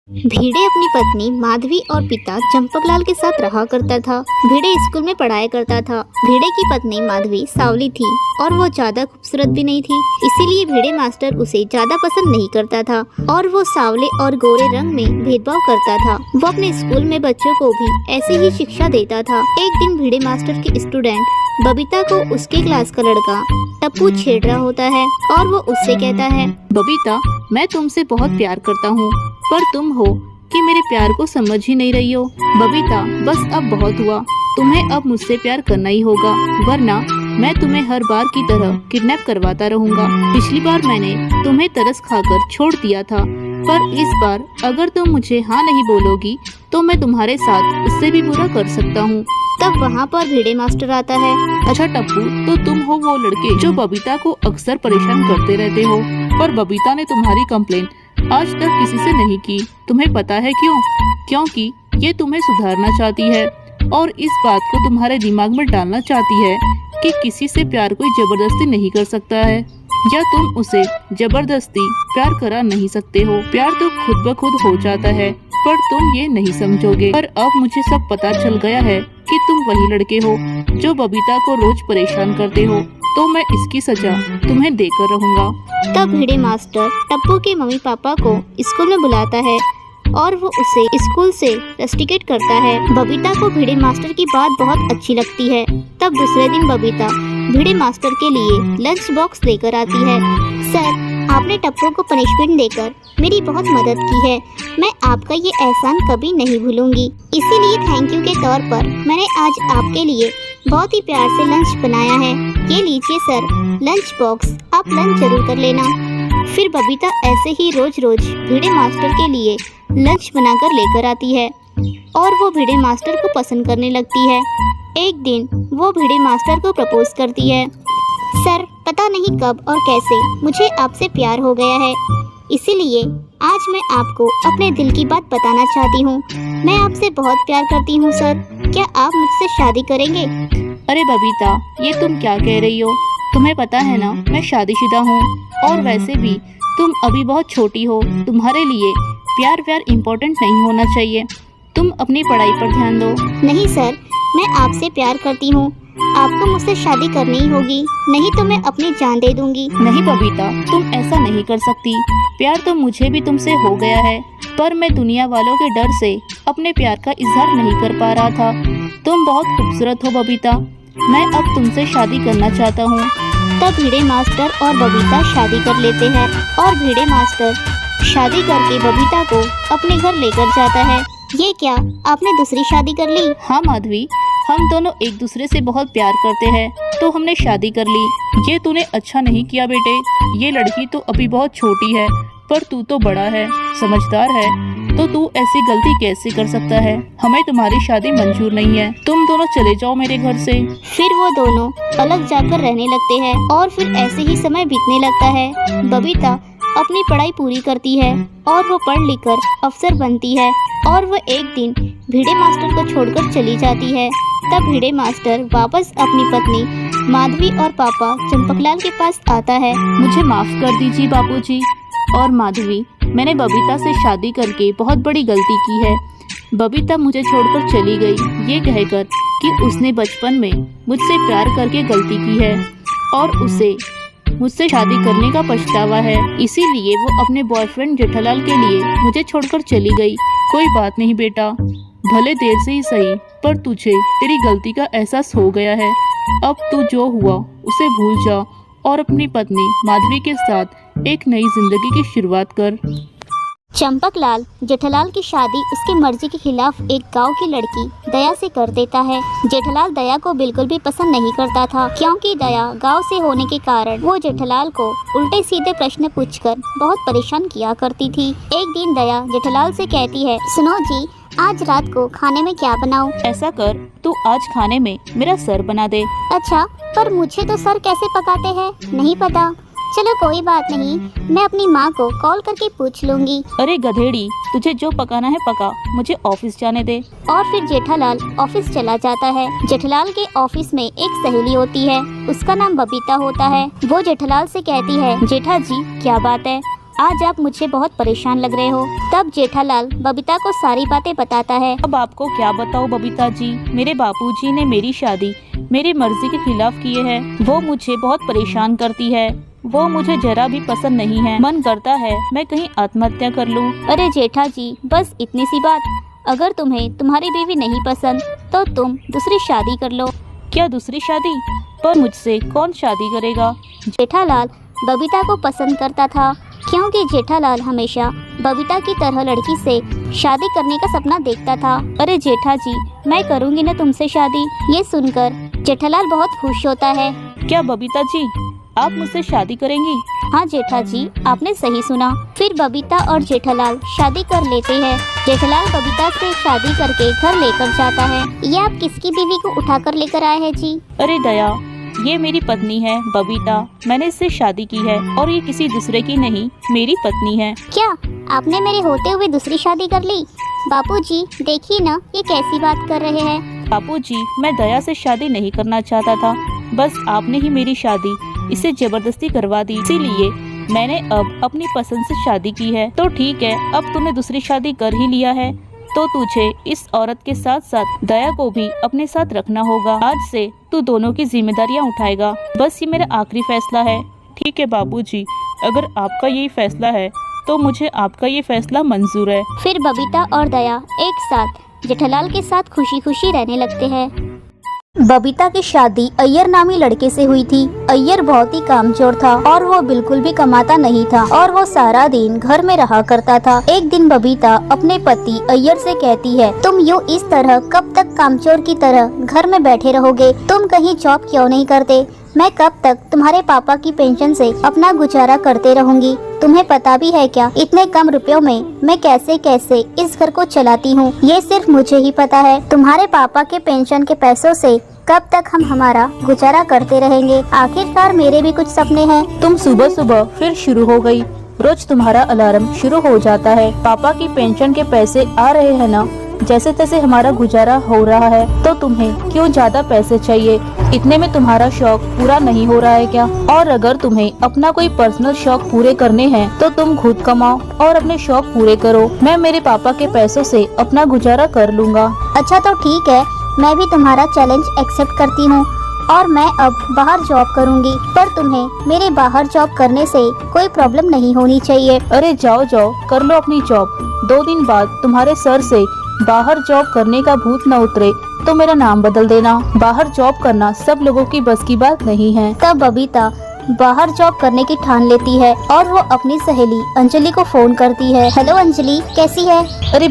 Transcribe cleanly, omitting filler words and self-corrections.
भिड़े अपनी पत्नी माधवी और पिता चंपकलाल के साथ रहा करता था। भिड़े स्कूल में पढ़ाया करता था। भिड़े की पत्नी माधवी सांवली थी और वो ज्यादा खूबसूरत भी नहीं थी, इसीलिए भिड़े मास्टर उसे ज्यादा पसंद नहीं करता था और वो सांवले और गोरे रंग में भेदभाव करता था। वो अपने स्कूल में बच्चों को भी ऐसी ही शिक्षा देता था। एक दिन भिड़े मास्टर के स्टूडेंट बबीता को उसके क्लास का लड़का टप्पू छेड़ रहा होता है और वो उससे कहता है, बबीता, मैं तुमसे बहुत प्यार करता हूँ, पर तुम हो कि मेरे प्यार को समझ ही नहीं रही हो। बबीता, बस अब बहुत हुआ, तुम्हें अब मुझसे प्यार करना ही होगा, वरना मैं तुम्हें हर बार की तरह किडनैप करवाता रहूंगा। पिछली बार मैंने तुम्हें तरस खाकर छोड़ दिया था, पर इस बार अगर तुम मुझे हाँ नहीं बोलोगी तो मैं तुम्हारे साथ उससे भी बुरा कर सकता हूँ। तब वहाँ पर भिड़े मास्टर आता है। अच्छा टप्पू, तो तुम हो वो लड़के जो बबीता को अक्सर परेशान करते रहते हो, पर बबीता ने तुम्हारी कंप्लेन आज तक किसी से नहीं की। तुम्हें पता है क्यों? क्योंकि ये तुम्हें सुधारना चाहती है और इस बात को तुम्हारे दिमाग में डालना चाहती है कि किसी से प्यार कोई जबरदस्ती नहीं कर सकता है या तुम उसे जबरदस्ती प्यार करा नहीं सकते हो। प्यार तो खुद ब खुद हो जाता है, पर तुम ये नहीं समझोगे। पर अब मुझे सब पता चल गया है कि तुम वही लड़के हो जो बबीता को रोज परेशान करते हो, तो मैं इसकी सजा तुम्हें देकर रहूंगा। तब भिड़े मास्टर टप्पू के मम्मी पापा को स्कूल में बुलाता है और वो उसे स्कूल से रस्टिकेट करता है। बबीता को भिड़े मास्टर की बात बहुत अच्छी लगती है। तब दूसरे दिन बबीता भिड़े मास्टर के लिए लंच बॉक्स लेकर आती है। सर, आपने टप्पू को पनिशमेंट देकर मेरी बहुत मदद की है। मैं आपका ये एहसान कभी नहीं भूलूंगी। इसीलिए थैंक यू के तौर पर मैंने आज आपके लिए बहुत ही प्यार से लंच बनाया है। ये लीजिए सर, लंच बॉक्स, आप लंच जरूर कर लेना। फिर बबीता ऐसे ही रोज रोज भिड़े मास्टर के लिए लंच बनाकर लेकर आती है और वो भिड़े मास्टर को पसंद करने लगती है। एक दिन वो भिड़े मास्टर को प्रपोज करती है। सर, पता नहीं कब और कैसे मुझे आपसे प्यार हो गया है, इसीलिए आज मैं आपको अपने दिल की बात बताना चाहती हूँ। मैं आपसे बहुत प्यार करती हूँ सर, क्या आप मुझसे शादी करेंगे? अरे बबीता, ये तुम क्या कह रही हो? तुम्हें पता है ना, मैं शादीशुदा हूँ और वैसे भी तुम अभी बहुत छोटी हो। तुम्हारे लिए प्यार व्यार इम्पोर्टेंट नहीं होना चाहिए। तुम अपनी पढ़ाई पर ध्यान दो। नहीं सर, मैं आपसे प्यार करती हूँ, आपको मुझसे शादी करनी ही होगी, नहीं तो मैं अपनी जान दे दूंगी। नहीं बबीता, तुम ऐसा नहीं कर सकती। प्यार तो मुझे भी तुमसे हो गया है, पर मैं दुनिया वालों के डर से अपने प्यार का इजहार नहीं कर पा रहा था। तुम बहुत खूबसूरत हो बबीता, मैं अब तुमसे शादी करना चाहता हूँ। तब भिड़े मास्टर और बबीता शादी कर लेते हैं और भिड़े मास्टर शादी करके बबीता को अपने घर लेकर जाता है। ये क्या, आपने दूसरी शादी कर ली? हाँ माधवी, हम दोनों एक दूसरे से बहुत प्यार करते हैं, तो हमने शादी कर ली। ये तूने अच्छा नहीं किया बेटे। ये लड़की तो अभी बहुत छोटी है, पर तू तो बड़ा है, समझदार है, तो तू ऐसी गलती कैसे कर सकता है? हमें तुम्हारी शादी मंजूर नहीं है। तुम दोनों चले जाओ मेरे घर से। फिर वो दोनों अलग जाकर रहने लगते हैं और फिर ऐसे ही समय बीतने लगता है। बबीता अपनी पढ़ाई पूरी करती है और वो पढ़ लिख कर अफसर बनती है और वो एक दिन भिड़े मास्टर को छोड़कर चली जाती है। तब भिड़े मास्टर वापस अपनी पत्नी माधवी और पापा चंपकलाल के पास आता है। मुझे माफ कर दीजिए बापूजी और माधवी, मैंने बबीता से शादी करके बहुत बड़ी गलती की है। बबीता मुझे छोड़कर चली गई ये कहकर कि उसने बचपन में मुझसे प्यार करके गलती की है और उसे मुझसे शादी करने का पछतावा है, इसीलिए वो अपने बॉयफ्रेंड जेठालाल के लिए मुझे छोड़कर चली गई। कोई बात नहीं बेटा, भले देर से ही सही, पर तुझे तेरी गलती का एहसास हो गया है। अब तू जो हुआ उसे भूल जा और अपनी पत्नी माधवी के साथ एक नई जिंदगी की शुरुआत कर। चंपकलाल जेठालाल की शादी उसकी मर्जी के खिलाफ एक गांव की लड़की दया से कर देता है। जेठालाल दया को बिल्कुल भी पसंद नहीं करता था, क्योंकि दया गांव से होने के कारण वो जेठालाल को उल्टे सीधे प्रश्न पूछकर बहुत परेशान किया करती थी। एक दिन दया जेठालाल से कहती है, सुनो जी, आज रात को खाने में क्या बनाऊं? ऐसा कर, तू आज खाने में मेरा सर बना दे। अच्छा, पर मुझे तो सर कैसे पकाते हैं नहीं पता। चलो कोई बात नहीं, मैं अपनी माँ को कॉल करके पूछ लूंगी। अरे गधेड़ी, तुझे जो पकाना है पका, मुझे ऑफिस जाने दे। और फिर जेठालाल ऑफिस चला जाता है। जेठालाल के ऑफिस में एक सहेली होती है, उसका नाम बबीता होता है। वो जेठालाल से कहती है, जेठा जी क्या बात है, आज आप मुझे बहुत परेशान लग रहे हो। तब जेठालाल बबीता को सारी बातें बताता है। अब आपको क्या बताऊं बबीता जी, मेरे बापूजी ने मेरी शादी मेरी मर्जी के खिलाफ किए हैं। वो मुझे बहुत परेशान करती है, वो मुझे जरा भी पसंद नहीं है। मन करता है मैं कहीं आत्महत्या कर लूं। अरे जेठा जी, बस इतनी सी बात। अगर तुम्हें तुम्हारी बीवी नहीं पसंद तो तुम दूसरी शादी कर लो। क्या दूसरी शादी? पर मुझसे कौन शादी करेगा? जेठालाल बबीता को पसंद करता था, क्योंकि जेठालाल हमेशा बबीता की तरह लड़की से शादी करने का सपना देखता था। अरे जेठा जी, मैं करूँगी ना तुमसे शादी। ये सुनकर जेठालाल बहुत खुश होता है। क्या बबीता जी, आप मुझसे शादी करेंगी? हाँ जेठा जी, आपने सही सुना। फिर बबीता और जेठालाल शादी कर लेते हैं। जेठालाल बबीता से शादी करके घर लेकर जाता है। ये आप किसकी बीवी को उठाकर लेकर आए हैं जी? अरे दया, ये मेरी पत्नी है बबीता। मैंने इससे शादी की है और ये किसी दूसरे की नहीं, मेरी पत्नी है। क्या आपने मेरे होते हुए दूसरी शादी कर ली? बापूजी देखिए ना, ये कैसी बात कर रहे हैं। बापूजी, मैं दया से शादी नहीं करना चाहता था, बस आपने ही मेरी शादी इसे जबरदस्ती करवा दी, इसीलिए मैंने अब अपनी पसंद से शादी की है। तो ठीक है, अब तूने दूसरी शादी कर ही लिया है तो तुझे इस औरत के साथ साथ दया को भी अपने साथ रखना होगा। आज से तू दोनों की जिम्मेदारियां उठाएगा। बस ये मेरा आखिरी फैसला है। ठीक है बाबूजी, अगर आपका यही फैसला है तो मुझे आपका ये फैसला मंजूर है। फिर बबीता और दया एक साथ जेठालाल के साथ खुशी खुशी रहने लगते हैं। बबीता की शादी अय्यर नामी लड़के से हुई थी। अय्यर बहुत ही कामचोर था और वो बिल्कुल भी कमाता नहीं था और वो सारा दिन घर में रहा करता था। एक दिन बबीता अपने पति अय्यर से कहती है, तुम यूँ इस तरह कब तक कामचोर की तरह घर में बैठे रहोगे? तुम कहीं जॉब क्यों नहीं करते? मैं कब तक तुम्हारे पापा की पेंशन से अपना गुजारा करते रहूंगी? तुम्हें पता भी है क्या, इतने कम रुपयों में मैं कैसे कैसे इस घर को चलाती हूँ? ये सिर्फ मुझे ही पता है। तुम्हारे पापा के पेंशन के पैसों से कब तक हम हमारा गुजारा करते रहेंगे? आखिरकार मेरे भी कुछ सपने हैं। तुम सुबह सुबह फिर शुरू हो गई। रोज तुम्हारा अलार्म शुरू हो जाता है। पापा की पेंशन के पैसे आ रहे हैं ना, जैसे तैसे हमारा गुजारा हो रहा है, तो तुम्हें क्यों ज्यादा पैसे चाहिए? इतने में तुम्हारा शौक पूरा नहीं हो रहा है क्या? और अगर तुम्हें अपना कोई पर्सनल शौक पूरे करने हैं तो तुम खुद कमाओ और अपने शौक पूरे करो। मैं मेरे पापा के पैसों से अपना गुजारा कर लूँगा। अच्छा तो ठीक है, मैं भी तुम्हारा चैलेंज एक्सेप्ट करती हूँ और मैं अब बाहर जॉब करूँगी, पर तुम्हें मेरे बाहर जॉब करने से कोई प्रॉब्लम नहीं होनी चाहिए। अरे जाओ जाओ, कर लो अपनी जॉब। 2 दिन बाद तुम्हारे सर से बाहर जॉब करने का भूत न उतरे तो मेरा नाम बदल देना। बाहर जॉब करना सब लोगों की बस की बात नहीं है। तब बबीता बाहर जॉब करने की ठान लेती है और वो अपनी सहेली अंजलि को फोन करती है। हेलो अंजलि, कैसी है? अरे